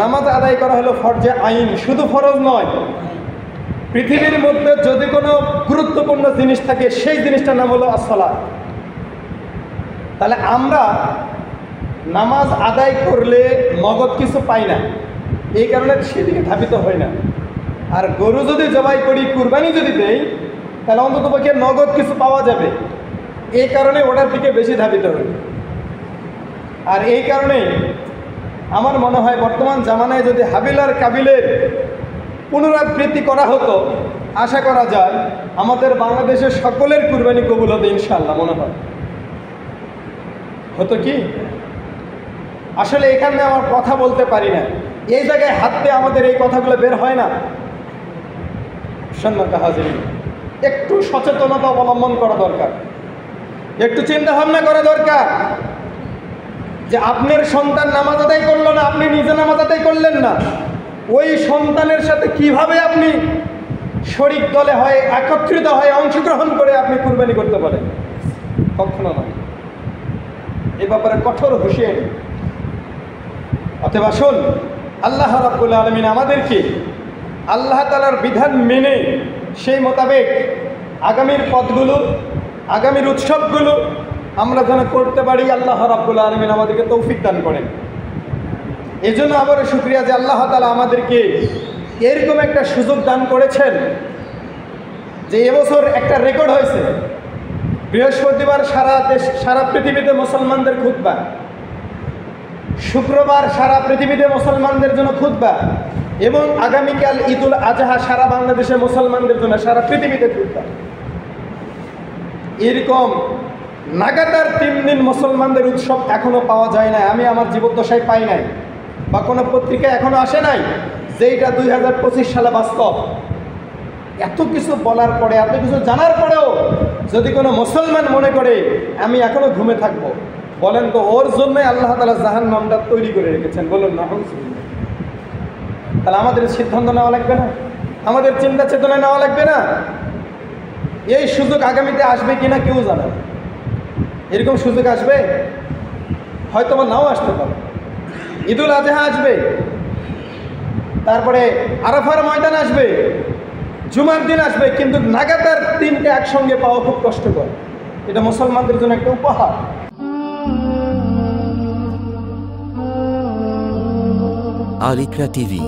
নামাজ আদায় করা হলো ফরজে আইন, শুধু ফরজ নয়। পৃথিবীর মধ্যে যদি কোনো গুরুত্বপূর্ণ জিনিস থাকে সেই জিনিসটার নাম হলো আসসালাত। তাহলে আমরা নামাজ আদায় করলে নগদ কিছু পাই না, এই কারণে সেদিকে ধাবিত হয় না। আর গরু যদি জবাই করি, কুরবানি যদি দেই, তাহলে অন্ততপক্ষে নগদ কিছু পাওয়া যাবে, এই কারণে ওটার দিকে বেশি ধাবিত হয়। আর এই কারণেই আমার মনে হয় বর্তমান জামানায় যদি হাবিল আর কাবিলের পুনরাবৃত্তি করা হতো, আশা করা যায় আমাদের বাংলাদেশের সকলের কুরবানি কবুল হতো ইনশাআল্লাহ। মনে হয় হতো কি? আসলে এখানে আমার কথা বলতে পারি না, এই জায়গায় হাত দিয়ে আমাদের এই কথাগুলো বের হয় না। সম্মানিত হাজিরিন, একটু সচেতনতা অবলম্বন করা দরকার, একটু চিন্তা ভাবনা করা দরকার যে আপনার সন্তান নামাজ আদায় করলো না, আপনি নিজে নামাজ আদায় করলেন না, ওই সন্তানের সাথে কিভাবে আপনি শরিক দলে হয় একত্রিত হয়ে অংশগ্রহণ করে আপনি কুরবানি করতে পারেন? কখনো নয়। এ ব্যাপারে কঠোর হুঁশিয়ারি। অতএব আসুন, আল্লাহ রাব্বুল আলামিন আমাদেরকে আল্লাহ তাআলার বিধান মেনে সেই মোতাবেক আগামীর পথগুলো, আগামীর উৎসবগুলো আমরা যেন করতে পারি। আল্লাহ রাব্বুল আলামিন আমাদেরকে তৌফিক দান করেন। এই জন্য আবারও শুকরিয়া যে আল্লাহ তাআলা আমাদেরকে এরকম একটা সুযোগ দান করেছেন যে এবছর একটা রেকর্ড হয়েছে। বৃহস্পতিবার সারা পৃথিবীতে মুসলমানদের খুতবা, শুক্রবার সারা পৃথিবীতে মুসলমানদের জন্য খুতবা, এবং আগামীকাল ঈদুল আজহা সারা বাংলাদেশের মুসলমানদের জন্য সারা পৃথিবীতে খুতবা। এরকম লাগাতার 3 দিন মুসলমানদের উৎসব এখনো পাওয়া যায় না। আমি আমার জীবদ্দশায় পাই নাই, বা কোনো পত্রিকায় এখনো আসে নাই যেটা 2025 সালে বাস্তব। এত কিছু বলার পরে, এত কিছু জানার পরেও যদি কোনো মুসলমান মনে করে আমি এখনো ঘুমে থাকবো, বলেন তো ওর জন্যই আল্লাহ তাআলা জাহান্নামটা তৈরি করে রেখেছেন। বলুন না? তাহলে আমাদের সিদ্ধান্ত নেওয়া লাগবে না? আমাদের চিন্তা চেতনা নেওয়া লাগবে না? এই সুযোগ আগামীতে আসবে কিনা কেউ জানে না। এরকম সুযোগ আসবে, হয়তো বা নাও আসতে পারে। ঈদুল আজহা আসবে, তারপরে আরাফার ময়দান আসবে, জুমার দিন আসবে, কিন্তু লাগাতার 3টে একসঙ্গে পাওয়া খুব কষ্টকর। এটা মুসলমানদের জন্য একটা উপহার। আল ইকরা টিভি।